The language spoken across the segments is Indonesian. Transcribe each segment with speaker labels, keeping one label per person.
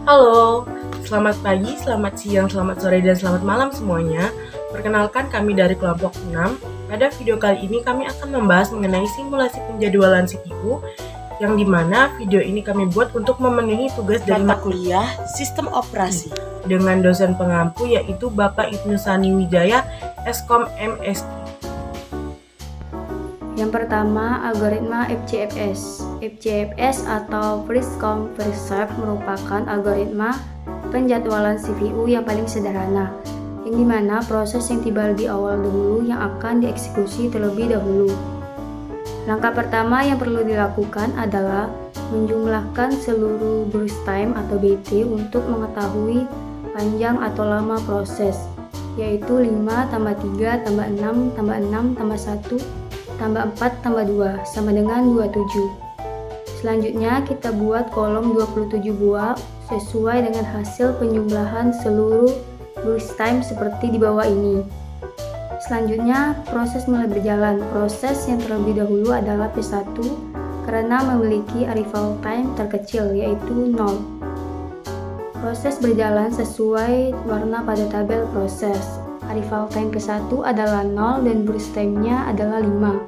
Speaker 1: Halo, selamat pagi, selamat siang, selamat sore, dan selamat malam semuanya. Perkenalkan kami dari kelompok 6. Pada video kali ini kami akan membahas mengenai simulasi penjadwalan CPU, yang dimana video ini kami buat untuk memenuhi tugas dari
Speaker 2: Mata kuliah Sistem Operasi
Speaker 1: dengan dosen pengampu yaitu Bapak Ibnu Sani Wijaya, Eskom MSI.
Speaker 3: Yang pertama, algoritma FCFS. FCFS atau First Come First Serve merupakan algoritma penjadwalan CPU yang paling sederhana, yang dimana proses yang tiba lebih awal dahulu yang akan dieksekusi terlebih dahulu. Langkah pertama yang perlu dilakukan adalah menjumlahkan seluruh burst time atau BT untuk mengetahui panjang atau lama proses, yaitu 5 tambah 3 tambah 6 tambah 6 tambah 1 tambah 4 tambah 2 sama dengan 27. Selanjutnya kita buat kolom 27 buah sesuai dengan hasil penjumlahan seluruh burst time seperti di bawah ini. Selanjutnya proses mulai berjalan. Proses yang terlebih dahulu adalah P1 karena memiliki arrival time terkecil yaitu 0. Proses berjalan sesuai warna pada tabel proses. Arrival time P1 adalah 0 dan burst time-nya adalah 5.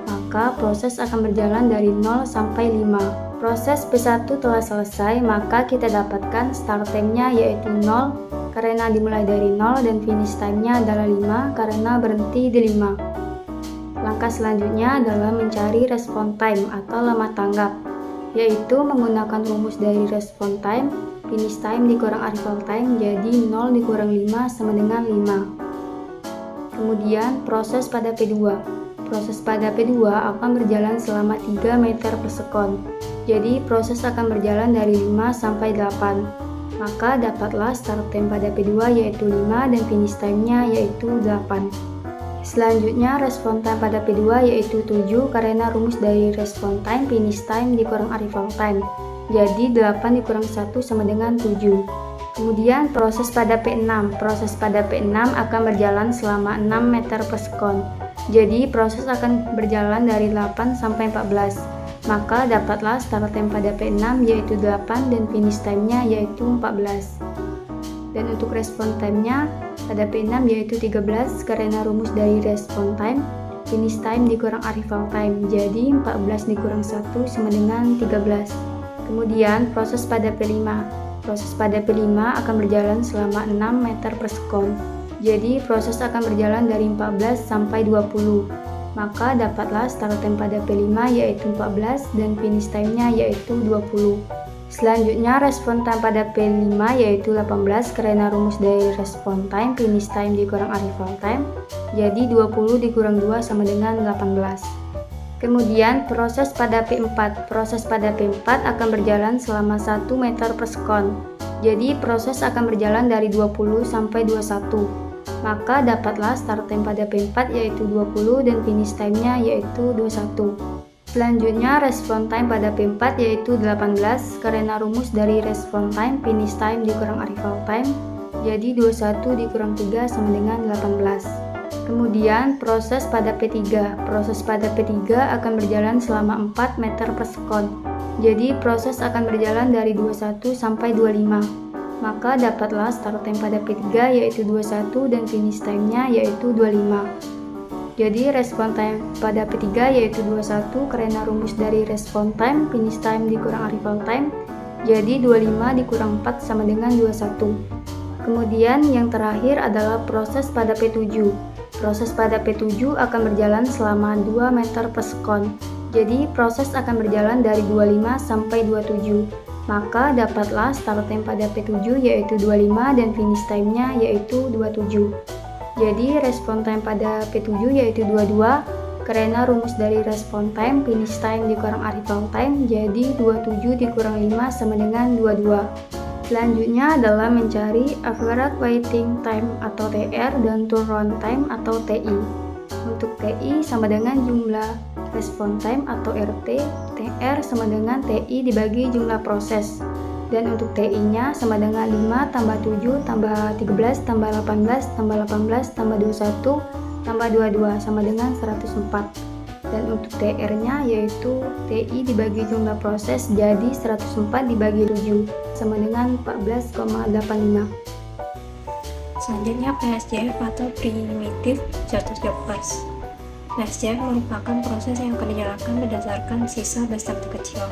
Speaker 3: Maka proses akan berjalan dari 0 sampai 5. Proses P1 telah selesai, maka kita dapatkan start time-nya yaitu 0 karena dimulai dari 0 dan finish time-nya adalah 5 karena berhenti di 5. Langkah selanjutnya adalah mencari respon time atau lama tanggap, yaitu menggunakan rumus dari respon time, finish time dikurang arrival time, jadi 0 dikurang 5 sama dengan 5. Kemudian proses pada P2. Proses pada P2 akan berjalan selama 3 meter per sekon. Jadi proses akan berjalan dari 5 sampai 8. Maka dapatlah start time pada P2 yaitu 5 dan finish time-nya yaitu 8. Selanjutnya respon time pada P2 yaitu 7 karena rumus dari respon time finish time dikurang arrival time. Jadi 8 dikurang 1 sama dengan 7. Kemudian proses pada P6. Proses pada P6 akan berjalan selama 6 meter per sekon. Jadi proses akan berjalan dari 8 sampai 14. Maka dapatlah start time pada P6 yaitu 8 dan finish time-nya yaitu 14. Dan untuk respon time-nya pada P6 yaitu 13 karena rumus dari respon time finish time dikurang arrival time. Jadi 14 dikurang 1 sama dengan 13. Kemudian proses pada P5. Proses pada P5 akan berjalan selama 6 meter per sekon. Jadi proses akan berjalan dari 14 sampai 20. Maka dapatlah start time pada P5 yaitu 14 dan finish time-nya yaitu 20. Selanjutnya respon time pada P5 yaitu 18 karena rumus dari respon time finish time dikurang arrival time. Jadi 20 dikurang 2 sama dengan 18. Kemudian proses pada P4. Proses pada P4 akan berjalan selama 1 meter per sekon. Jadi proses akan berjalan dari 20 sampai 21. Maka dapatlah start time pada P4 yaitu 20 dan finish time-nya yaitu 21. Selanjutnya respon time pada P4 yaitu 18 karena rumus dari respon time finish time dikurang arrival time. Jadi 21 dikurang 3 sama dengan 18. Kemudian proses pada P3. Proses pada P3 akan berjalan selama 4 meter per sekon. Jadi proses akan berjalan dari 21 sampai 25. Maka dapatlah start time pada P3 yaitu 21 dan finish time-nya yaitu 25. Jadi respon time pada P3 yaitu 21 karena rumus dari respon time finish time dikurang arrival time. Jadi 25 dikurang 4 sama dengan 21. Kemudian yang terakhir adalah proses pada P7. Proses pada P7 akan berjalan selama 2 meter per sekon. Jadi proses akan berjalan dari 25 sampai 27. Maka dapatlah start time pada P7 yaitu 25 dan finish time-nya yaitu 27. Jadi respon time pada P7 yaitu 22 karena rumus dari respon time finish time dikurang arrival time. Jadi 27 dikurang 5 sama dengan 22. Selanjutnya adalah mencari average waiting time atau TR dan turnaround time atau TI. Untuk TI sama dengan jumlah respon time atau RT, TR sama dengan TI dibagi jumlah proses. Dan untuk TI-nya sama dengan 5 tambah 7 tambah 13 tambah 18 tambah 18 tambah 21 tambah 22 sama dengan 104. Dan untuk TR-nya yaitu TI dibagi jumlah proses, jadi 104 dibagi 7. sama dengan 14,85.
Speaker 4: Selanjutnya PSJF atau Primitive Shortest Job First. PSJF merupakan proses yang akan dijalankan berdasarkan sisa base time terkecil.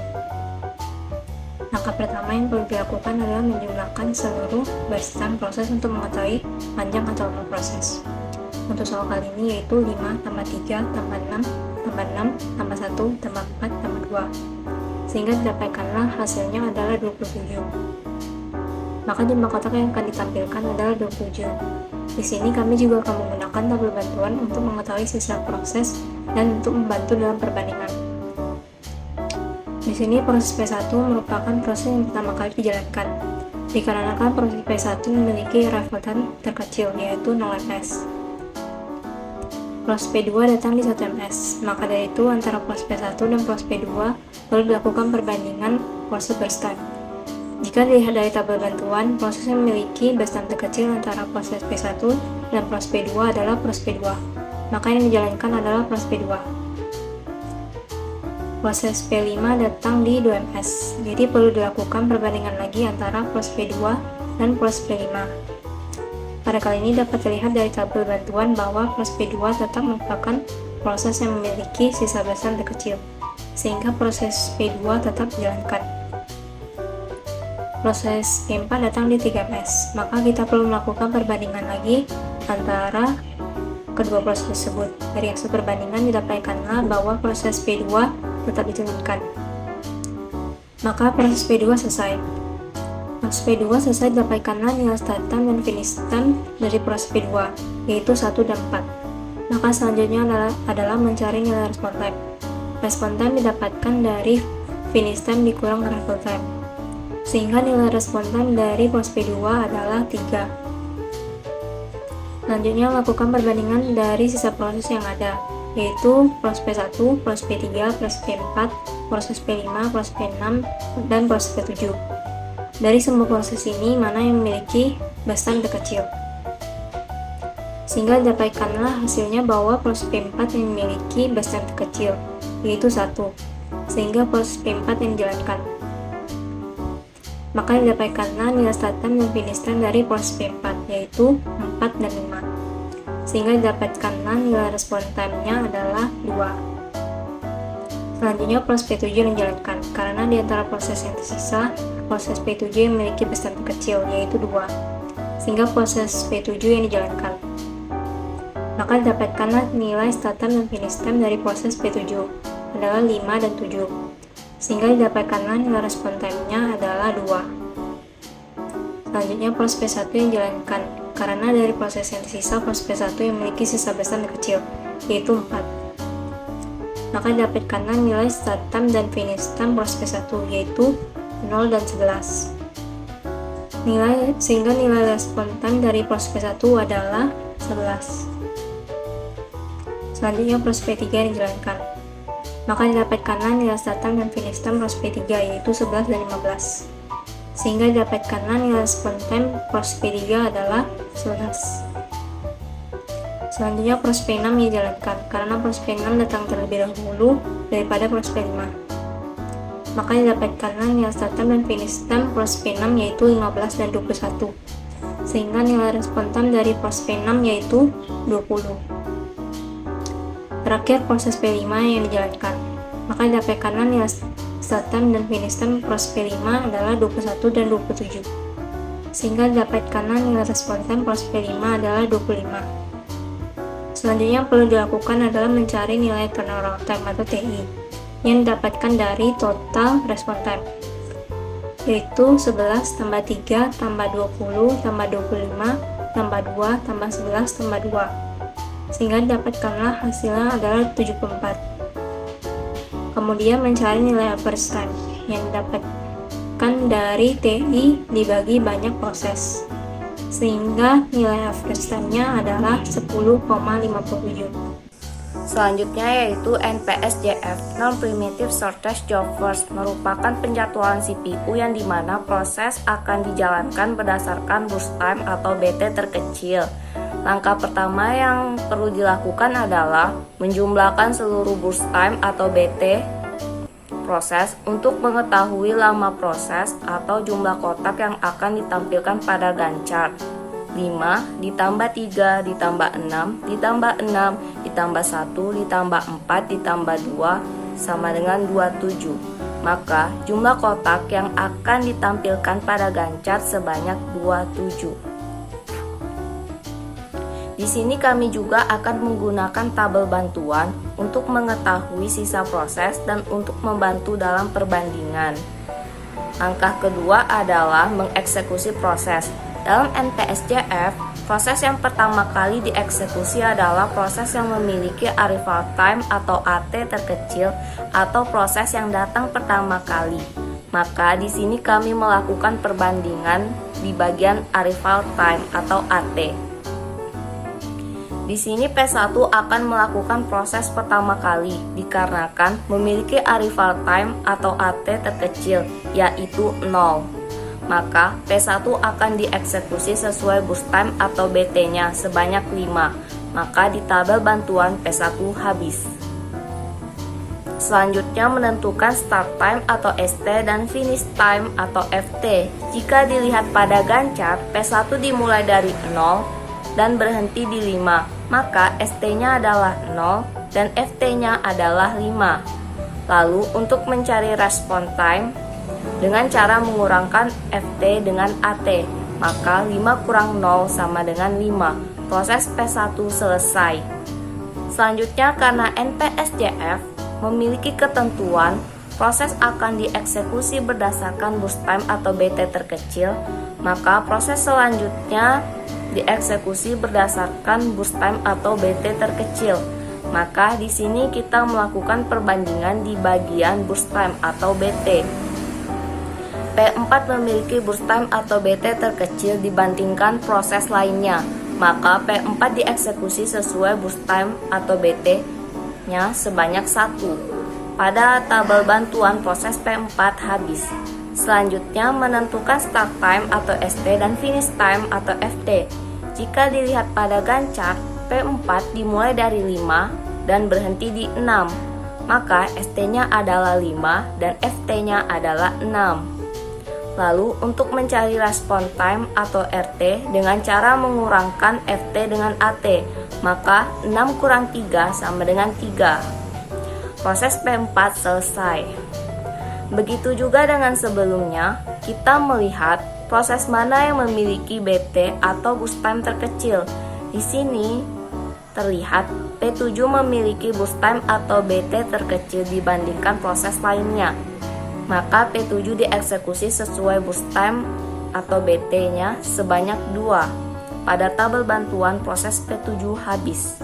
Speaker 4: Langkah pertama yang perlu dilakukan adalah menjumlahkan seluruh base time proses untuk mengetahui panjang atau lama proses. Untuk soal kali ini yaitu 5 tambah 3 tambah 6 tambah 6 tambah 1 tambah 4 tambah 2, sehingga didapatkanlah hasilnya adalah 27. Maka jumlah kotak yang akan ditampilkan adalah 27. Di sini kami juga akan menggunakan tabel bantuan untuk mengetahui sisa proses dan untuk membantu dalam perbandingan. Di sini proses P1 merupakan proses yang pertama kali dijalankan, dikarenakan proses P1 memiliki arrival time terkecil yaitu 0 ms. Proses P2 datang di 1 ms, maka dari itu antara proses P1 dan proses P2 perlu dilakukan perbandingan proses burst time. Jika dilihat dari tabel bantuan, proses yang memiliki base time terkecil antara proses P1 dan proses P2 adalah proses P2, maka yang dijalankan adalah proses P2. Proses P5 datang di 2 ms, jadi perlu dilakukan perbandingan lagi antara proses P2 dan proses P5. Pada kali ini dapat terlihat dari tabel bantuan bahwa proses P2 tetap merupakan proses yang memiliki sisa base time terkecil, sehingga proses P2 tetap dijalankan. Proses P4 datang di 3 ms, maka kita perlu melakukan perbandingan lagi antara kedua proses tersebut. Dari hasil perbandingan didapatkanlah bahwa proses P2 tetap dijalankan. Maka proses P2 selesai. Proses P2 selesai didapatkanlah nilai start time dan finish time dari proses P2, yaitu 1 dan 4. Maka selanjutnya adalah mencari nilai respon time. Respon time didapatkan dari finish time dikurang arrival time, sehingga nilai respon time dari proses P2 adalah 3. Selanjutnya lakukan perbandingan dari sisa proses yang ada, yaitu proses P1, proses P3, proses P4, proses P5, proses P6, dan proses P7. Dari semua proses ini, mana yang memiliki base time terkecil? Sehingga didapatkanlah hasilnya bahwa proses P4 yang memiliki base time terkecil, yaitu 1, sehingga proses P4 yang dijalankan. Maka didapatkanlah nilai start time dan finish time dari proses P4, yaitu 4 dan 5, sehingga didapatkanlah nilai respon time-nya adalah 2. Selanjutnya proses P7 yang dijalankan, karena di antara proses yang tersisa, proses P7 yang memiliki base time terkecil, yaitu 2, sehingga proses P7 yang dijalankan. Maka didapatkanlah nilai start time dan finish time dari proses P7 adalah 5 dan 7, sehingga didapatkanlah nilai respon time-nya adalah 2. Selanjutnya proses P1 yang dijalankan, karena dari proses yang tersisa, proses P1 yang memiliki sisa base time kecil, yaitu 4. Maka didapatkanlah nilai start time dan finish time proses P1, yaitu 0 dan 11. Sehingga nilai respon time dari proses P1 adalah 11. Selanjutnya proses P3 yang dijalankan, maka didapatkanlah nilai start time dan finish time proses P3, yaitu 11 dan 15, sehingga didapatkanlah nilai respon time proses P3 adalah 11. Selanjutnya proses P6 yang dijalankan, karena proses P6 datang terlebih dahulu daripada proses P5, maka didapatkanlah nilai start time dan finish time proses P6 yaitu 15 dan 21, sehingga nilai respon time dari proses P6 yaitu 20. Terakhir proses P5 yang dijalankan, maka didapatkanlah nilai start time dan finish time proses P5 adalah 21 dan 27, sehingga didapatkanlah nilai respon time proses P5 adalah 25. Selanjutnya yang perlu dilakukan adalah mencari nilai turnaround time atau TI yang didapatkan dari total respon time, yaitu 11 tambah 3 tambah 20 tambah 25 tambah 2 tambah 11 tambah 2, sehingga didapatkanlah hasilnya adalah 74. Kemudian mencari nilai average time yang didapatkan dari TI dibagi banyak proses, sehingga nilai average time-nya adalah 10,57.
Speaker 3: Selanjutnya yaitu NPSJF, Non-Primitive Shortest Job First, merupakan penjadwalan CPU yang dimana proses akan dijalankan berdasarkan burst time atau BT terkecil. Langkah pertama yang perlu dilakukan adalah menjumlahkan seluruh burst time atau BT
Speaker 5: proses untuk mengetahui lama proses atau jumlah kotak yang akan ditampilkan pada Gantt chart. 5 ditambah 3 ditambah 6 ditambah 6 ditambah 1 ditambah 4 ditambah 2 sama dengan 27. Maka jumlah kotak yang akan ditampilkan pada Gantt chart sebanyak 27. Di sini kami juga akan menggunakan tabel bantuan untuk mengetahui sisa proses dan untuk membantu dalam perbandingan. Langkah kedua adalah mengeksekusi proses. Dalam NPSJF, proses yang pertama kali dieksekusi adalah proses yang memiliki arrival time atau AT terkecil atau proses yang datang pertama kali. Maka di sini kami melakukan perbandingan di bagian arrival time atau AT. Di sini P1 akan melakukan proses pertama kali dikarenakan memiliki arrival time atau AT terkecil yaitu 0. Maka P1 akan dieksekusi sesuai burst time atau BT-nya sebanyak 5. Maka di tabel bantuan P1 habis. Selanjutnya menentukan start time atau ST dan finish time atau FT. Jika dilihat pada Gantt chart, P1 dimulai dari 0 dan berhenti di 5. Maka ST-nya adalah 0 dan FT-nya adalah 5. Lalu untuk mencari respon time dengan cara mengurangkan FT dengan AT, maka 5 kurang 0 sama dengan 5. Proses P1 selesai. Selanjutnya karena NPSJF memiliki ketentuan, proses akan dieksekusi berdasarkan burst time atau BT terkecil, maka proses selanjutnya dieksekusi berdasarkan burst time atau BT terkecil. Maka di sini kita melakukan perbandingan di bagian burst time atau BT. P4 memiliki burst time atau BT terkecil dibandingkan proses lainnya, maka P4 dieksekusi sesuai burst time atau BT-nya sebanyak 1. Pada tabel bantuan proses P4 habis. Selanjutnya menentukan start time atau ST dan finish time atau FT. Jika dilihat pada Gantt chart, P4 dimulai dari 5 dan berhenti di 6, maka ST-nya adalah 5 dan FT-nya adalah 6. Lalu untuk mencari respon time atau RT dengan cara mengurangkan FT dengan AT, maka 6 kurang 3 sama dengan 3. Proses P4 selesai. Begitu juga dengan sebelumnya, kita melihat proses mana yang memiliki BT atau burst time terkecil. Di sini terlihat P7 memiliki burst time atau BT terkecil dibandingkan proses lainnya. Maka P7 dieksekusi sesuai burst time atau BT-nya sebanyak 2. Pada tabel bantuan proses P7 habis.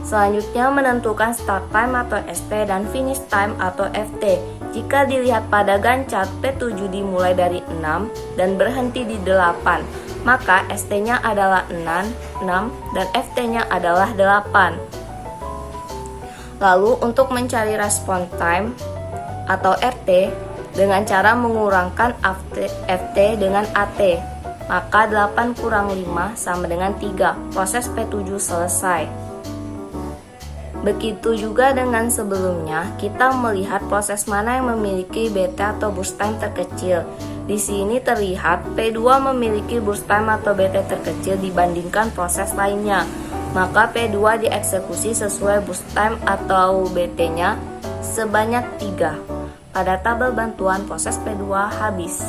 Speaker 5: Selanjutnya menentukan start time atau ST dan finish time atau FT. Jika dilihat pada Gantt chart, P7 dimulai dari 6 dan berhenti di 8, maka ST-nya adalah 6 dan FT-nya adalah 8. Lalu untuk mencari respon time atau RT dengan cara mengurangkan FT dengan AT, maka 8 kurang 5 sama dengan 3. Proses P7 selesai. Begitu juga dengan sebelumnya, kita melihat proses mana yang memiliki BT atau burst time terkecil. Di sini terlihat P2 memiliki burst time atau BT terkecil dibandingkan proses lainnya. Maka P2 dieksekusi sesuai burst time atau BT-nya sebanyak 3. Pada tabel bantuan proses P2 habis.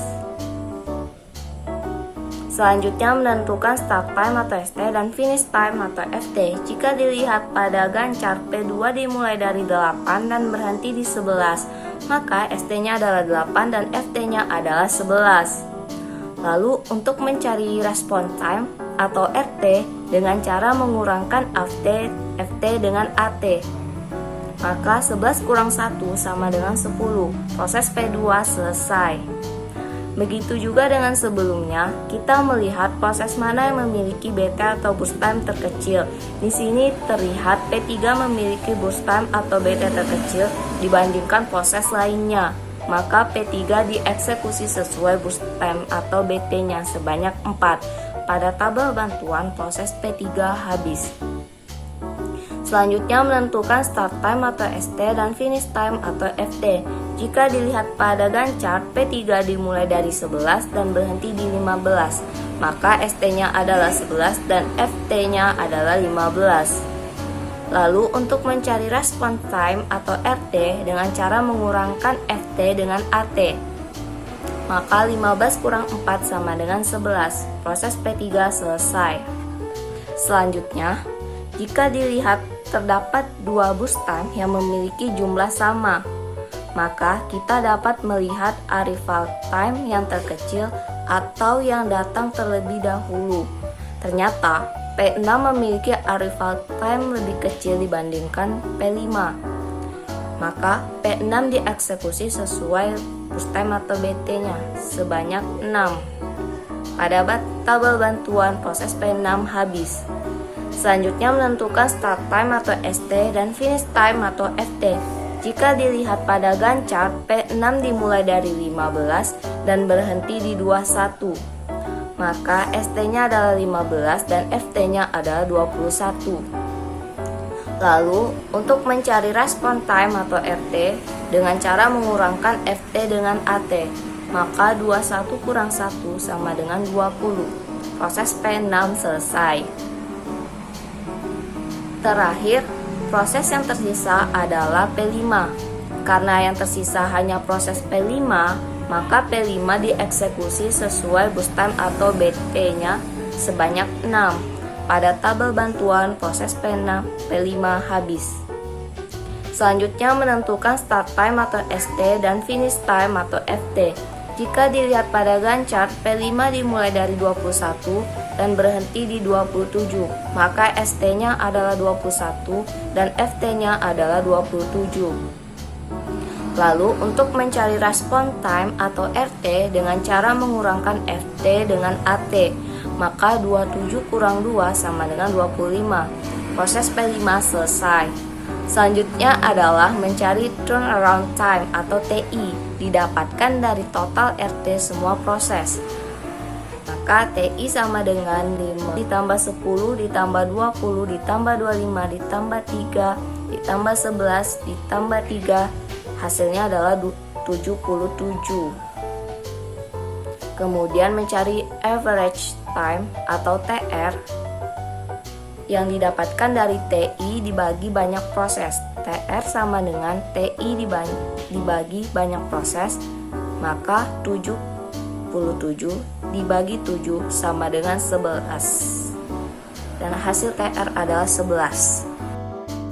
Speaker 5: Selanjutnya menentukan start time atau ST dan finish time atau FT. Jika dilihat pada Gantt chart, P2 dimulai dari 8 dan berhenti di 11, maka ST-nya adalah 8 dan FT-nya adalah 11. Lalu untuk mencari respon time atau RT dengan cara mengurangkan FT dengan AT, maka 11 kurang 1 sama dengan 10. Proses P2 selesai. Begitu juga dengan sebelumnya, kita melihat proses mana yang memiliki BT atau burst time terkecil. Di sini terlihat P3 memiliki burst time atau BT terkecil dibandingkan proses lainnya. Maka P3 dieksekusi sesuai burst time atau BT-nya sebanyak 4. Pada tabel bantuan proses P3 habis. Selanjutnya menentukan start time atau ST dan finish time atau FT. Jika dilihat pada Gantt P3 dimulai dari 11 dan berhenti di 15, maka ST-nya adalah 11 dan FT-nya adalah 15. Lalu untuk mencari response time atau RT dengan cara mengurangkan FT dengan AT, maka 15 kurang 4 sama dengan 11. Proses P3 selesai. Selanjutnya, jika dilihat terdapat dua bus time yang memiliki jumlah sama, maka kita dapat melihat arrival time yang terkecil atau yang datang terlebih dahulu. Ternyata P6 memiliki arrival time lebih kecil dibandingkan P5. Maka P6 dieksekusi sesuai bus time atau BT-nya sebanyak 6. Pada tabel bantuan proses P6 habis. Selanjutnya menentukan start time atau ST dan finish time atau FT. Jika dilihat pada Gantt P6 dimulai dari 15 dan berhenti di 21, maka ST-nya adalah 15 dan FT-nya adalah 21. Lalu untuk mencari response time atau RT dengan cara mengurangkan FT dengan AT, maka 21 kurang 1 sama dengan 20. Proses P6 selesai. Terakhir, proses yang tersisa adalah P5. Karena yang tersisa hanya proses P5, maka P5 dieksekusi sesuai bus time atau BT-nya sebanyak 6. Pada tabel bantuan proses P5 habis. Selanjutnya menentukan start time atau ST dan finish time atau FT. Jika dilihat pada Gantt P5 dimulai dari 21 dan berhenti di 27, maka ST-nya adalah 21 dan FT-nya adalah 27. Lalu untuk mencari response time atau RT dengan cara mengurangkan FT dengan AT, maka 27 kurang 2 sama dengan 25. Proses P5 selesai. Selanjutnya adalah mencari turnaround time atau TI, didapatkan dari total RT semua proses. Maka TI sama dengan 5 ditambah 10 ditambah 20 ditambah 25 ditambah 3 ditambah 11 ditambah 3, hasilnya adalah 77. Kemudian mencari average time atau TR yang didapatkan dari TI dibagi banyak proses. TR sama dengan TI dibagi banyak proses, maka 77 dibagi 7 sama dengan 11. Dan hasil TR adalah 11.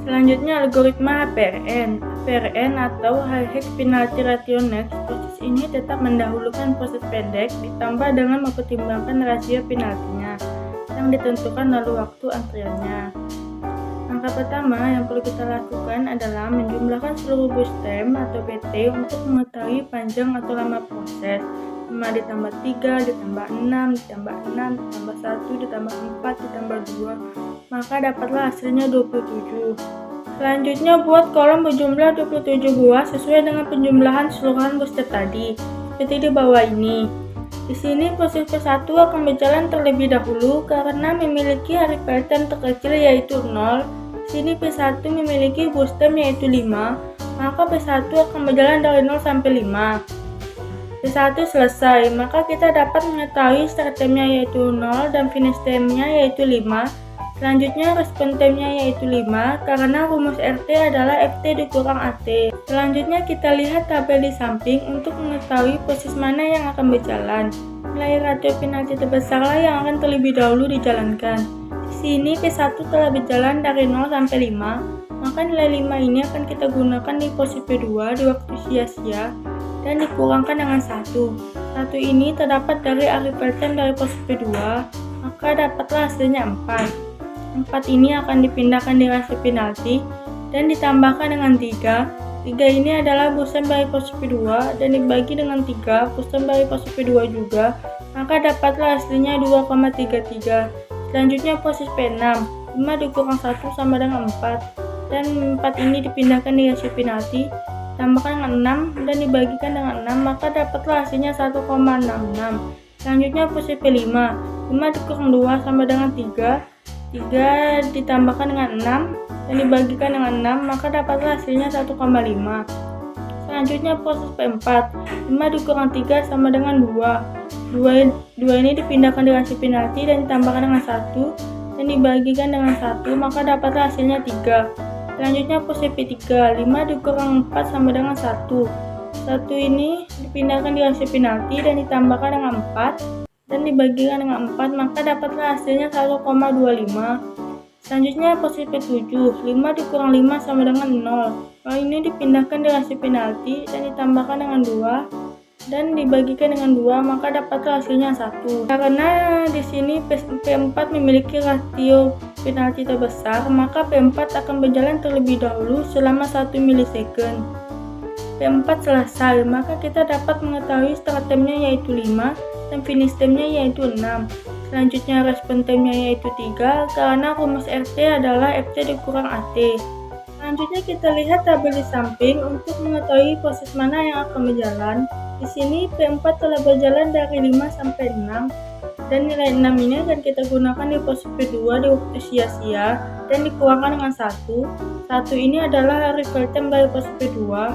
Speaker 6: Selanjutnya algoritma HPRN. HPRN atau High Penalty Ratio Next. Proses ini tetap mendahulukan proses pendek ditambah dengan mempertimbangkan rasio penaltinya yang ditentukan lalu waktu antriannya. Langkah pertama yang perlu kita lakukan adalah menjumlahkan seluruh bus time atau BT untuk mengetahui panjang atau lama proses. 5 ditambah 3 ditambah 6 ditambah 6 ditambah 1 ditambah 4 ditambah 2, maka dapatlah hasilnya 27. Selanjutnya buat kolom berjumlah 27 buah sesuai dengan penjumlahan keseluruhan booster tadi, seperti di bawah ini. Di sini proses P1 akan berjalan terlebih dahulu karena memiliki arrival time terkecil yaitu 0. Di sini P1 memiliki boost time yaitu 5, maka P1 akan berjalan dari 0 sampai 5. P1 selesai, maka kita dapat mengetahui start time-nya yaitu 0 dan finish time-nya yaitu 5. Selanjutnya response time-nya yaitu 5 karena rumus RT adalah FT dikurang AT. Selanjutnya kita lihat tabel di samping untuk mengetahui proses mana yang akan berjalan. Nilai ratio penalti terbesarlah yang akan terlebih dahulu dijalankan. Di sini P1 telah berjalan dari 0 sampai 5, maka nilai 5 ini akan kita gunakan di proses P2 di waktu sia-sia dan dikurangkan dengan 1. 1 ini terdapat dari arrival time dari proses P2, maka dapatlah hasilnya 4. 4 ini akan dipindahkan di rasio penalti dan ditambahkan dengan 3. 3 ini adalah boost time dari proses P2 dan dibagi dengan 3 boost time dari proses P2 juga, maka dapatlah hasilnya 2,33. Selanjutnya proses P6, 5 dikurang 1 sama dengan 4, dan 4 ini dipindahkan di rasio penalti, tambahkan dengan 6 dan dibagikan dengan 6, maka dapatlah hasilnya 1,66. Selanjutnya proses P5, 5 dikurang 2 sama dengan 3, 3 ditambahkan dengan 6 dan dibagikan dengan 6, maka dapatlah hasilnya 1,5. Selanjutnya proses P4, 5 dikurang 3 sama dengan 2. 2 ini dipindahkan di rasio penalti dan ditambahkan dengan 1 dan dibagikan dengan 1, maka dapatlah hasilnya 3. Selanjutnya proses P3, 5 dikurang 4 sama dengan 1. 1 ini dipindahkan di rasio penalti dan ditambahkan dengan 4 dan dibagikan dengan 4, maka dapatlah hasilnya 1,25. Selanjutnya proses P7, 5 dikurang 5 sama dengan 0. Hal ini dipindahkan di rasio penalti dan ditambahkan dengan 2 dan dibagikan dengan 2, maka dapatlah hasilnya 1. Karena di sini P4 memiliki rasio penalti terbesar, maka P4 akan berjalan terlebih dahulu selama 1 milisecond. P4 selesai, maka kita dapat mengetahui start time-nya yaitu 5 dan finish time-nya yaitu 6. Selanjutnya respon time-nya yaitu 3 karena rumus RT adalah FT dikurang AT. Selanjutnya kita lihat tabel di samping untuk mengetahui proses mana yang akan berjalan. Di sini P4 telah berjalan dari 5 sampai 6 dan nilai 6 ini akan kita gunakan di proses P2 di waktu sia-sia dan dikurangkan dengan 1. 1 ini adalah arrival time dari proses P2,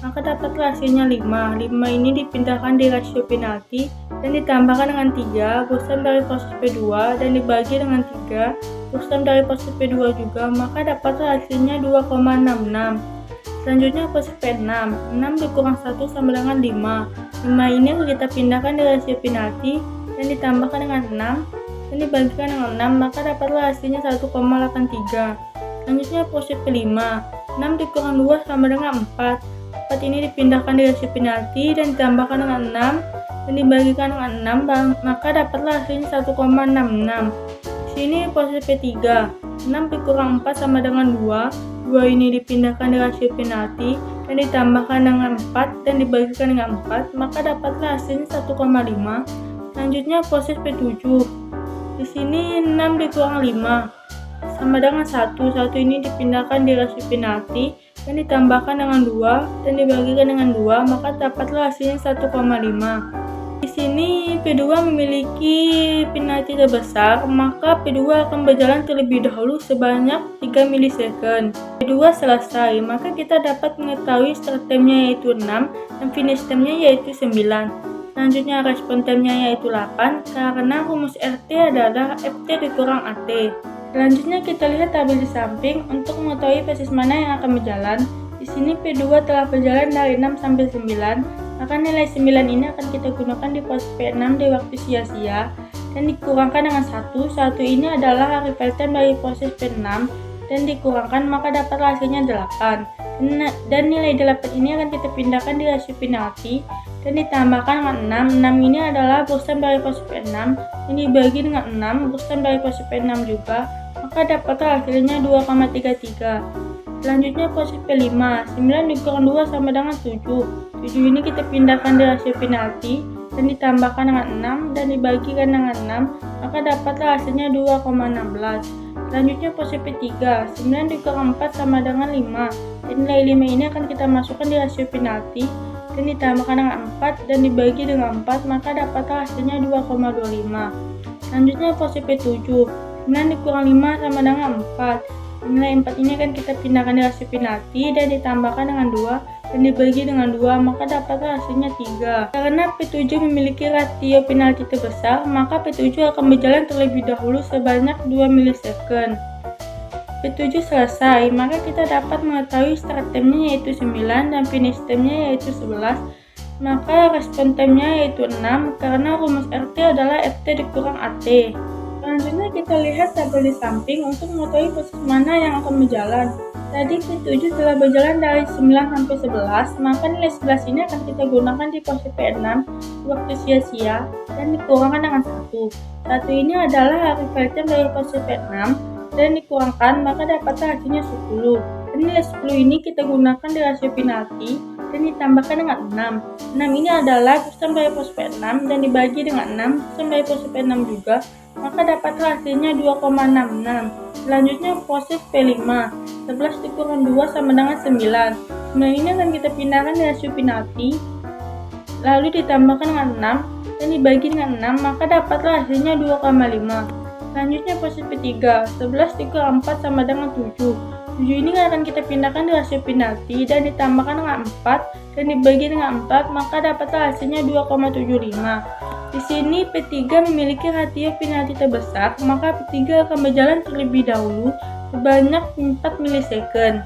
Speaker 6: maka dapatlah hasilnya 5. 5 ini dipindahkan di rasio penalti dan ditambahkan dengan 3 bosan dari proses P2 dan dibagi dengan 3 bosan dari proses P2 juga, maka dapatlah hasilnya 2,66. Selanjutnya proses P6, 6 dikurang 1 sama dengan 5. 5 ini kita pindahkan di rasio penalti dan ditambahkan dengan 6 dan dibagikan dengan 6, maka dapatlah hasilnya 1,83. Selanjutnya proses P5, 6 dikurang 2 sama dengan 4. 4 ini dipindahkan di rasio penalti dan ditambahkan dengan 6 dan dibagikan dengan 6, maka dapatlah hasilnya 1,66. Di sini proses P3, 6 dikurang 4 sama dengan 2. 2 ini dipindahkan di rasio penalti dan ditambahkan dengan 4 dan dibagikan dengan 4, maka dapatlah hasilnya 1,5. Selanjutnya proses P7. Di sini 6 dikurang 5 sama dengan 1. 1 ini dipindahkan di rasio penalti dan ditambahkan dengan 2 dan dibagikan dengan 2, maka dapatlah hasilnya 1,5. Di sini P2 memiliki penalti terbesar, maka P2 akan berjalan terlebih dahulu sebanyak 3 milisecond. P2 selesai, maka kita dapat mengetahui start time-nya yaitu 6 dan finish time-nya yaitu 9. Selanjutnya respon time-nya yaitu 8 karena rumus RT adalah FT dikurang AT. Selanjutnya kita lihat tabel di samping untuk mengetahui proses mana yang akan berjalan. Di sini P2 telah berjalan dari 6 sampai 9, maka nilai 9 ini akan kita gunakan di proses P6 di waktu sia-sia dan dikurangkan dengan 1. 1 ini adalah arrival time dari proses P6 dan dikurangkan, maka dapatlah hasilnya 8. Dan nilai 8 ini akan kita pindahkan di rasio penalti dan ditambahkan dengan 6. 6 ini adalah bosan dari proses P6 dan dibagi dengan 6 bosan dari proses P6 juga, maka dapatlah hasilnya 2,33. Selanjutnya proses P5, 9 dikurang 2 sama dengan 7. 7 ini kita pindahkan di rasio penalti dan ditambahkan dengan 6 dan dibagikan dengan 6, maka dapatlah hasilnya 2,16. Selanjutnya proses P3, 9 dikurang 4 sama dengan 5. Dan nilai 5 ini akan kita masukkan di rasio penalti dan ditambahkan dengan 4 dan dibagi dengan 4, maka dapatlah hasilnya 2,25. Selanjutnya proses P7, 9 dikurang 5 sama dengan 4. Nilai 4 ini akan kita pindahkan di rasio penalti dan ditambahkan dengan 2 dan dibagi dengan 2, maka dapatlah hasilnya 3. Karena P7 memiliki rasio penalti terbesar, maka P7 akan berjalan terlebih dahulu sebanyak 2 milisecond. P7 selesai, maka kita dapat mengetahui start time-nya yaitu 9 dan finish time-nya yaitu 11. Maka respon time-nya yaitu 6 karena rumus RT adalah FT dikurang AT. Selanjutnya kita lihat tabel di samping untuk mengetahui proses mana yang akan berjalan. Tadi P7 telah berjalan dari 9 sampai 11, maka nilai 11 ini akan kita gunakan di proses P6 waktu sia-sia dan dikurangkan dengan 1. 1 ini adalah arrival time dari proses P6 dan dikurangkan, maka dapatlah hasilnya 10. Dan nilai 10 ini kita gunakan di rasio penalti dan ditambahkan dengan 6. 6 ini adalah bosan dari proses P6 dan dibagi dengan 6 bosan dari proses P6 juga, maka dapatlah hasilnya 2,66. Selanjutnya proses P5, 11 dikurang 2 sama dengan 9. 9 ini akan kita pindahkan di rasio penalti lalu ditambahkan dengan 6 dan dibagi dengan 6, maka dapatlah hasilnya 2,5. Selanjutnya proses P3, 11 dikurang 4 sama dengan 7. 7 ini akan kita pindahkan di rasio penalti dan ditambahkan dengan 4 dan dibagi dengan 4, maka dapatlah hasilnya 2,75. Di sini P3 memiliki rasio penalti terbesar, maka P3 akan berjalan terlebih dahulu sebanyak 4 milisecond.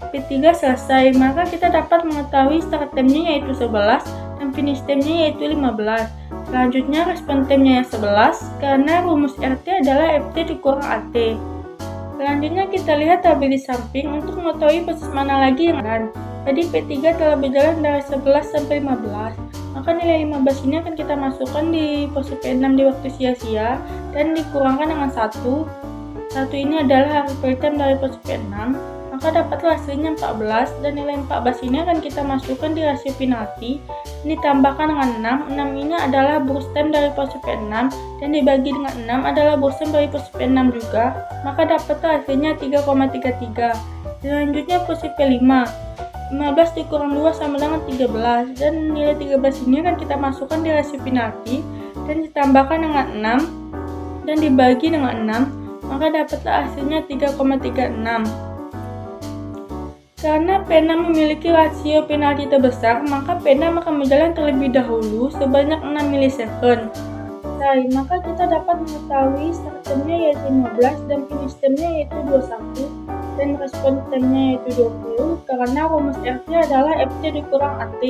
Speaker 6: P3 selesai, maka kita dapat mengetahui start time-nya yaitu 11 dan finish time-nya yaitu 15. Selanjutnya respon time-nya yang 11 karena rumus RT adalah FT dikurang AT. Selanjutnya kita lihat tabel di samping untuk mengetahui proses mana lagi yang akan. Tadi P3 telah berjalan dari 11 sampai 15, maka nilai 15 ini akan kita masukkan di pose P6 di waktu sia-sia dan dikurangkan dengan 1. 1 ini adalah hari time dari pose P6, maka dapatlah hasilnya 14 dan nilai 14 ini akan kita masukkan di rasio penalti. Ditambahkan dengan 6 ini adalah burst time dari pose P6 dan dibagi dengan 6 adalah burst time dari pose P6 juga, maka dapatlah hasilnya 3,33. Selanjutnya pose P5, 15 dikurang 2 sama dengan 13 dan nilai 13 ini akan kita masukkan di rasio penalti dan ditambahkan dengan 6 dan dibagi dengan 6, maka dapatlah hasilnya 3,36. Karena P6 memiliki rasio penalti terbesar, maka P6 akan berjalan terlebih dahulu sebanyak 6 milisecond. Baik, maka kita dapat mengetahui start time-nya yaitu 15 dan finish time-nya yaitu 21 dan respon time-nya yaitu 20 karena rumus RT adalah FT dikurang AT.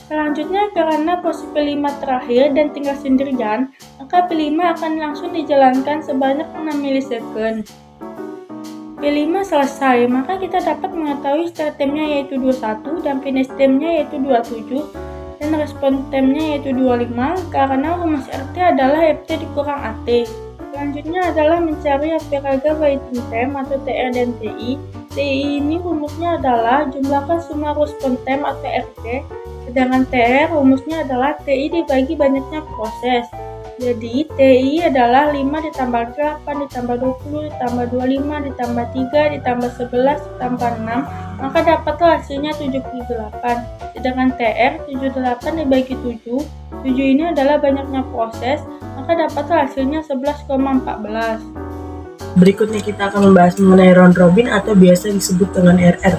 Speaker 6: Selanjutnya karena pose P5 terakhir dan tinggal sendirian, maka P5 akan langsung dijalankan sebanyak 6 milisecond. P5 selesai, maka kita dapat mengetahui start time-nya yaitu 21 dan finish time-nya yaitu 27 dan respon time-nya yaitu 25 karena rumus RT adalah FT dikurang AT. Selanjutnya adalah mencari average waiting time atau TR dan TI. TI ini rumusnya adalah jumlahkan semua respon time atau RT, sedangkan TR rumusnya adalah TI dibagi banyaknya proses. Jadi TI adalah 5 ditambah 8 ditambah 20 ditambah 25 ditambah 3 ditambah 11 ditambah 6, maka dapatlah hasilnya 78. Sedangkan TR 78 dibagi 7 ini adalah banyaknya proses, maka dapatlah hasilnya 11,14.
Speaker 1: Berikutnya kita akan membahas mengenai round robin atau biasa disebut dengan RR.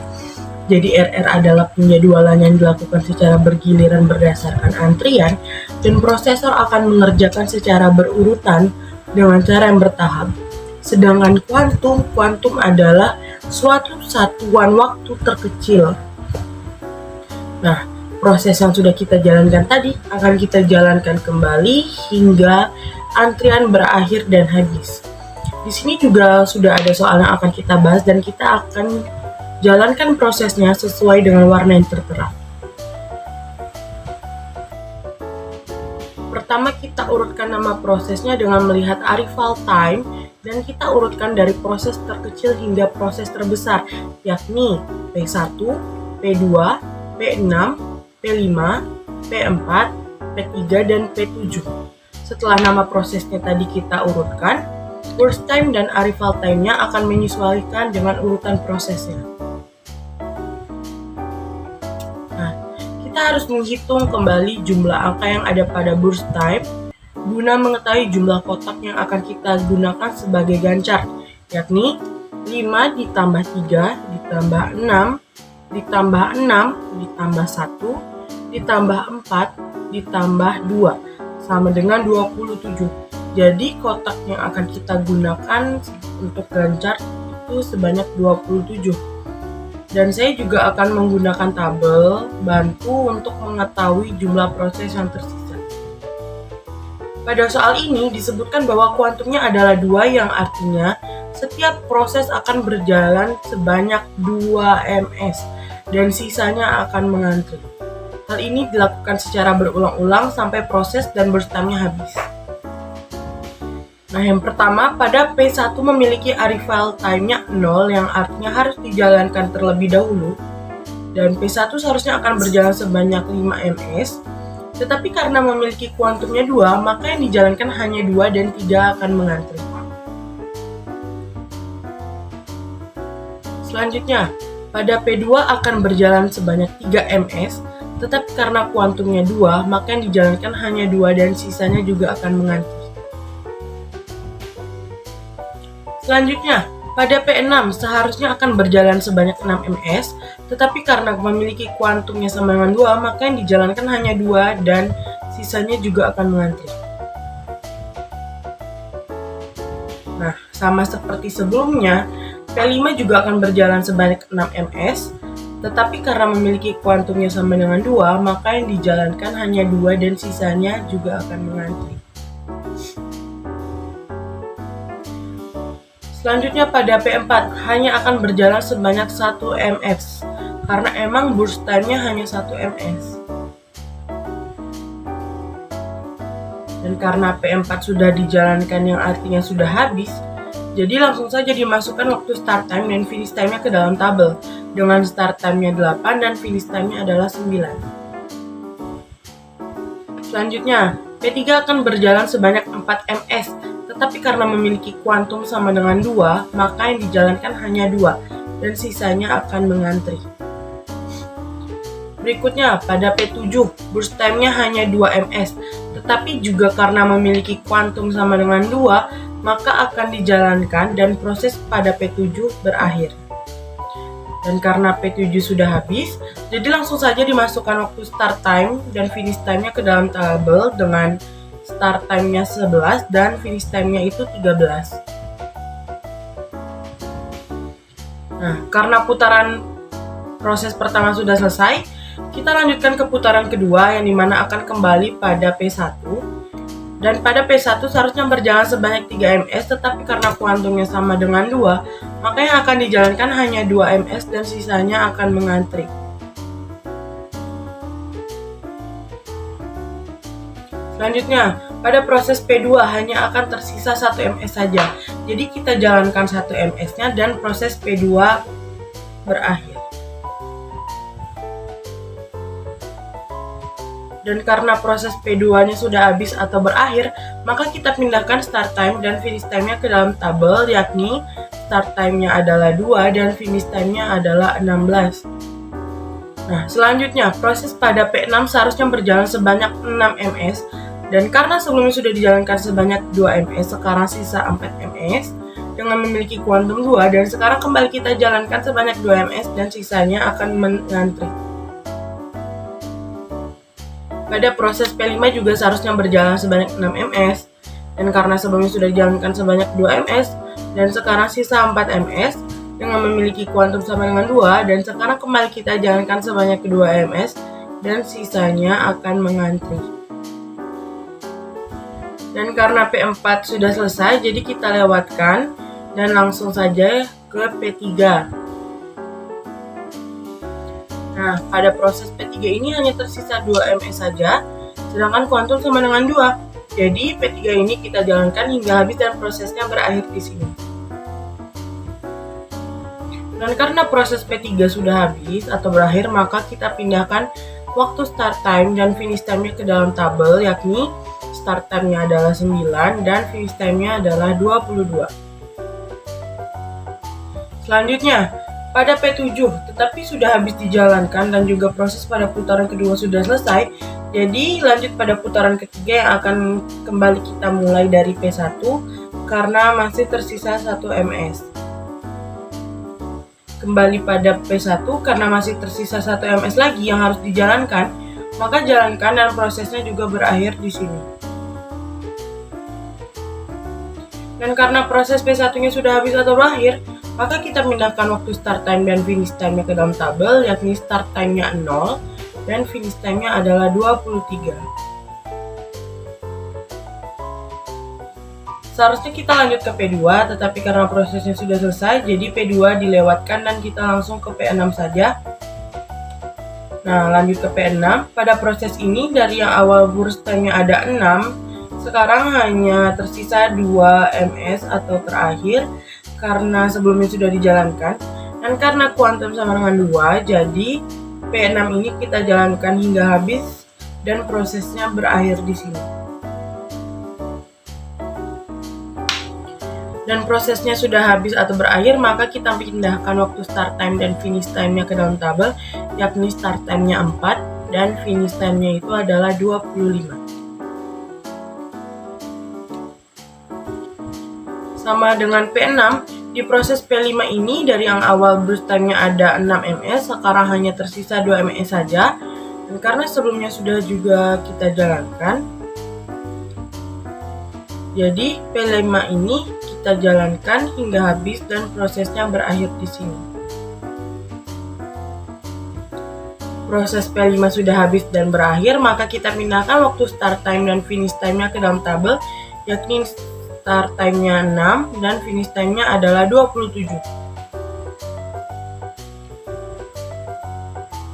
Speaker 1: Jadi RR adalah penjadwalan yang dilakukan secara bergiliran berdasarkan antrian dan prosesor akan mengerjakan secara berurutan dengan cara yang bertahap. Sedangkan kuantum adalah suatu satuan waktu terkecil. Nah, proses yang sudah kita jalankan tadi akan kita jalankan kembali hingga antrian berakhir dan habis. Di sini juga sudah ada soal yang akan kita bahas dan kita akan jalankan prosesnya sesuai dengan warna yang tertera. Pertama kita urutkan nama prosesnya dengan melihat arrival time dan kita urutkan dari proses terkecil hingga proses terbesar, yakni P1, P2, P6, P5, P4, P3, dan P7. Setelah nama prosesnya tadi kita urutkan, burst time dan arrival time-nya akan menyesuaikan dengan urutan prosesnya. Kita harus menghitung kembali jumlah angka yang ada pada burst time guna mengetahui jumlah kotak yang akan kita gunakan sebagai gancar, yakni 5 ditambah 3 ditambah 6 ditambah 6 ditambah 1 ditambah 4 ditambah 2 sama dengan 27. Jadi kotak yang akan kita gunakan untuk gancar itu sebanyak 27. Dan saya juga akan menggunakan tabel bantu untuk mengetahui jumlah proses yang tersisa. Pada soal ini disebutkan bahwa kuantumnya adalah 2 yang artinya setiap proses akan berjalan sebanyak 2 ms dan sisanya akan mengantri. Hal ini dilakukan secara berulang-ulang sampai proses dan burst time-nya habis. Nah, yang pertama, pada P1 memiliki arrival time-nya 0 yang artinya harus dijalankan terlebih dahulu. Dan P1 seharusnya akan berjalan sebanyak 5 ms. Tetapi karena memiliki kuantumnya 2, maka yang dijalankan hanya 2 dan tidak akan mengantri. Selanjutnya, pada P2 akan berjalan sebanyak 3 ms. Tetapi karena kuantumnya 2, maka yang dijalankan hanya 2 dan sisanya juga akan mengantri. Selanjutnya, pada P6 seharusnya akan berjalan sebanyak 6 ms, tetapi karena memiliki kuantumnya sama dengan 2, maka yang dijalankan hanya 2 dan sisanya juga akan mengantri. Nah, sama seperti sebelumnya, P5 juga akan berjalan sebanyak 6 ms, tetapi karena memiliki kuantumnya sama dengan 2, maka yang dijalankan hanya 2 dan sisanya juga akan mengantri. Selanjutnya pada P4 hanya akan berjalan sebanyak 1 ms, karena emang burst time-nya hanya 1 ms. Dan karena P4 sudah dijalankan yang artinya sudah habis, jadi langsung saja dimasukkan waktu start time dan finish time-nya ke dalam tabel, dengan start time-nya 8 dan finish time-nya adalah 9. Selanjutnya, P3 akan berjalan sebanyak 4 ms, tetapi karena memiliki kuantum sama dengan 2, maka yang dijalankan hanya 2, dan sisanya akan mengantri. Berikutnya, pada P7, burst time-nya hanya 2 ms, tetapi juga karena memiliki kuantum sama dengan 2, maka akan dijalankan dan proses pada P7 berakhir. Dan karena P7 sudah habis, jadi langsung saja dimasukkan waktu start time dan finish time-nya ke dalam tabel dengan start time-nya 11 dan finish time-nya itu 13. Nah, karena putaran proses pertama sudah selesai, kita lanjutkan ke putaran kedua yang dimana akan kembali pada P1. Dan pada P1 seharusnya berjalan sebanyak 3 ms, tetapi karena kuantumnya sama dengan 2, maka yang akan dijalankan hanya 2 ms dan sisanya akan mengantri. Selanjutnya, pada proses P2 hanya akan tersisa 1 ms saja. Jadi kita jalankan 1 ms-nya dan proses P2 berakhir. Dan karena proses P2-nya sudah habis atau berakhir, maka kita pindahkan start time dan finish time-nya ke dalam tabel, yakni start time-nya adalah 2 dan finish time-nya adalah 16. Nah, selanjutnya proses pada P6 seharusnya berjalan sebanyak 6 ms, dan karena sebelumnya sudah dijalankan sebanyak 2 ms, sekarang sisa 4 ms dengan memiliki kuantum 2, dan sekarang kembali kita jalankan sebanyak 2 ms dan sisanya akan mengantri. Pada proses P5 juga seharusnya berjalan sebanyak 6 ms, dan karena sebelumnya sudah dijalankan sebanyak 2 ms, dan sekarang sisa 4 ms dengan memiliki kuantum sama dengan 2, dan sekarang kembali kita jalankan sebanyak 2 ms, dan sisanya akan mengantri. Dan karena P4 sudah selesai, jadi kita lewatkan dan langsung saja ke P3. Nah, pada proses P3 ini hanya tersisa 2 ms saja, sedangkan kuantum sama dengan 2. Jadi P3 ini kita jalankan hingga habis dan prosesnya berakhir di sini. Dan karena proses P3 sudah habis atau berakhir, maka kita pindahkan waktu start time dan finish time-nya ke dalam tabel, yakni start time-nya adalah 9 dan finish time-nya adalah 22. Selanjutnya, pada P7, tetapi sudah habis dijalankan dan juga proses pada putaran kedua sudah selesai, jadi lanjut pada putaran ketiga yang akan kembali kita mulai dari P1 karena masih tersisa 1 ms. Kembali pada P1 karena masih tersisa 1 ms lagi yang harus dijalankan, maka jalankan dan prosesnya juga berakhir di sini. Dan karena proses P1-nya sudah habis atau berakhir, maka kita pindahkan waktu start time dan finish time-nya ke dalam tabel, yakni start time-nya 0 dan finish time-nya adalah 23. Seharusnya kita lanjut ke P2, tetapi karena prosesnya sudah selesai, jadi P2 dilewatkan dan kita langsung ke P6 saja. Nah, lanjut ke P6. Pada proses ini, dari yang awal burst time-nya ada 6, sekarang hanya tersisa 2 ms atau terakhir, karena sebelumnya sudah dijalankan, dan karena kuantum sama dengan 2, jadi P6 ini kita jalankan hingga habis dan prosesnya berakhir di sini. Dan prosesnya sudah habis atau berakhir, maka kita pindahkan waktu start time dan finish time-nya ke dalam tabel, yakni start time-nya 4 dan finish time-nya itu adalah 25. sama dengan P6. Di proses P5 ini dari yang awal burst time-nya ada 6 ms, sekarang hanya tersisa 2 ms saja. Dan karena sebelumnya sudah juga kita jalankan, jadi P5 ini kita jalankan hingga habis dan prosesnya berakhir di sini. Proses P5 sudah habis dan berakhir, maka kita pindahkan waktu start time dan finish time-nya ke dalam tabel, yakni start time-nya 6 dan finish time-nya adalah 27.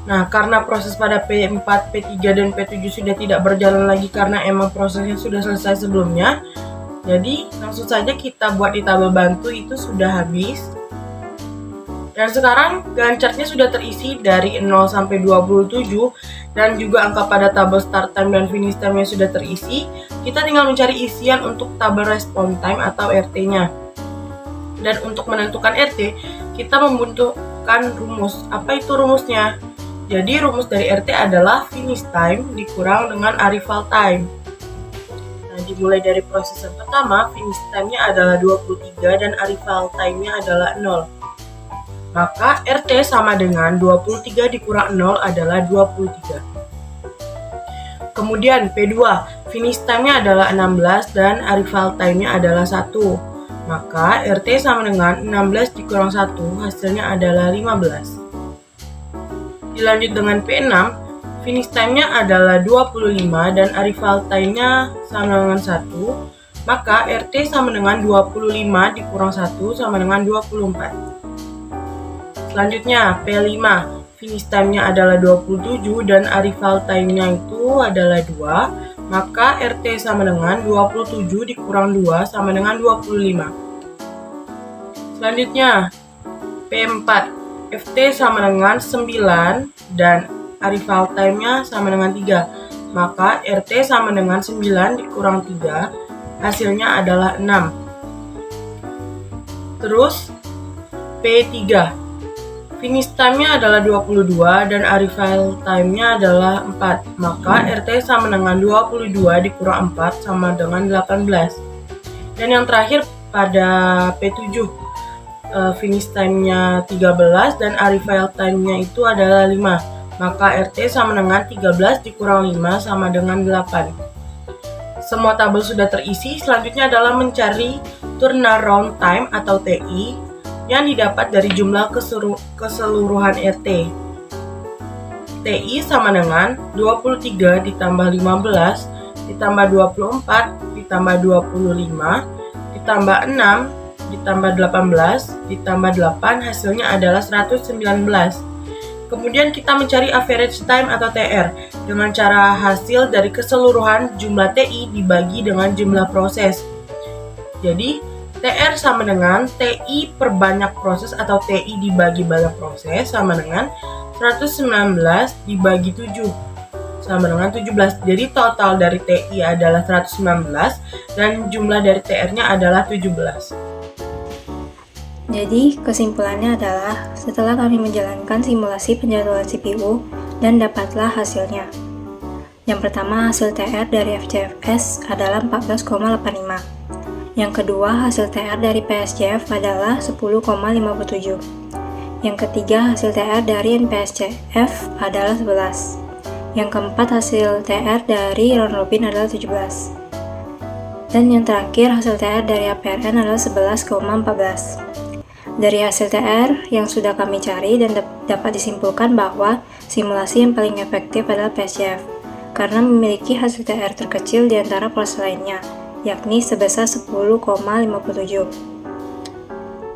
Speaker 1: Nah, karena proses pada P4, P3, dan P7 sudah tidak berjalan lagi karena emang prosesnya sudah selesai sebelumnya, jadi langsung saja kita buat di tabel bantu itu sudah habis. Dan sekarang Gantt chart-nya sudah terisi dari 0 sampai 27 dan juga angka pada tabel start time dan finish time-nya sudah terisi. Kita tinggal mencari isian untuk tabel response time atau RT-nya. Dan untuk menentukan RT, kita membutuhkan rumus. Apa itu rumusnya? Jadi rumus dari RT adalah finish time dikurang dengan arrival time. Nah, dimulai dari proses yang pertama, finish time-nya adalah 23 dan arrival time-nya adalah 0. Maka RT sama dengan 23 dikurang 0 adalah 23. Kemudian P2, finish time-nya adalah 16 dan arrival time-nya adalah 1. Maka RT sama dengan 16 dikurang 1, hasilnya adalah 15. Dilanjut dengan P6, finish time-nya adalah 25 dan arrival time-nya sama dengan 1, maka RT sama dengan 25 dikurang 1 sama dengan 24. Selanjutnya P5, finish time-nya adalah 27 dan arrival time-nya itu adalah 2, maka RT sama dengan 27 dikurang 2 sama dengan 25. Selanjutnya P4, FT sama dengan 9 dan arrival time-nya sama dengan 3. Maka RT sama dengan 9 dikurang 3, hasilnya adalah 6. Terus P3, finish time-nya adalah 22 dan arrival time-nya adalah 4. Maka RT sama dengan 22 dikurang 4 sama dengan 18. Dan yang terakhir pada P7, finish time-nya 13 dan arrival time-nya itu adalah 5. Maka RT sama dengan 13 dikurang 5 sama dengan 8. Semua tabel sudah terisi, selanjutnya adalah mencari turnaround time atau TI yang didapat dari jumlah keseluruhan RT. TI sama dengan 23 ditambah 15 ditambah 24 ditambah 25 ditambah 6 ditambah 18, ditambah 8, hasilnya adalah 119. Kemudian kita mencari average time atau TR dengan cara hasil dari keseluruhan jumlah TI dibagi dengan jumlah proses. Jadi, TR sama dengan TI per banyak proses atau TI dibagi banyak proses sama dengan 119 dibagi 7 sama dengan 17. Jadi total dari TI adalah 119 dan jumlah dari TR-nya adalah 17.
Speaker 4: Jadi, kesimpulannya adalah setelah kami menjalankan simulasi penjadwalan CPU dan dapatlah hasilnya. Yang pertama, hasil TR dari FCFS adalah 14,85. Yang kedua, hasil TR dari PSJF adalah 10,57. Yang ketiga, hasil TR dari NPSCF adalah 11. Yang keempat, hasil TR dari round robin adalah 17. Dan yang terakhir, hasil TR dari APRN adalah 11,14. Dari hasil TR yang sudah kami cari dan dapat disimpulkan bahwa simulasi yang paling efektif adalah PSJF karena memiliki hasil TR terkecil di antara proses lainnya, yakni sebesar 10,57.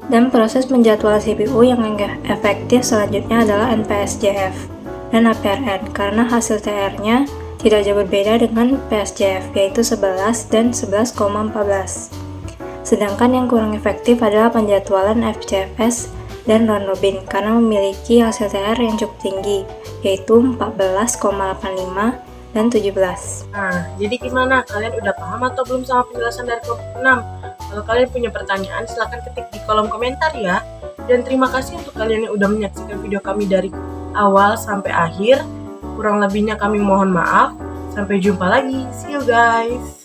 Speaker 4: Dan proses penjadwalan CPU yang efektif selanjutnya adalah NPSJF dan APRN karena hasil TR-nya tidak jauh berbeda dengan PSJF, yaitu 11 dan 11,14. Sedangkan yang kurang efektif adalah penjadwalan FCFS dan round robin karena memiliki hasil TR yang cukup tinggi, yaitu 14,85 dan 17.
Speaker 1: Nah, jadi gimana? Kalian udah paham atau belum sama penjelasan dari kelompok 6? Kalau kalian punya pertanyaan, silahkan ketik di kolom komentar ya. Dan terima kasih untuk kalian yang udah menyaksikan video kami dari awal sampai akhir. Kurang lebihnya kami mohon maaf. Sampai jumpa lagi. See you guys.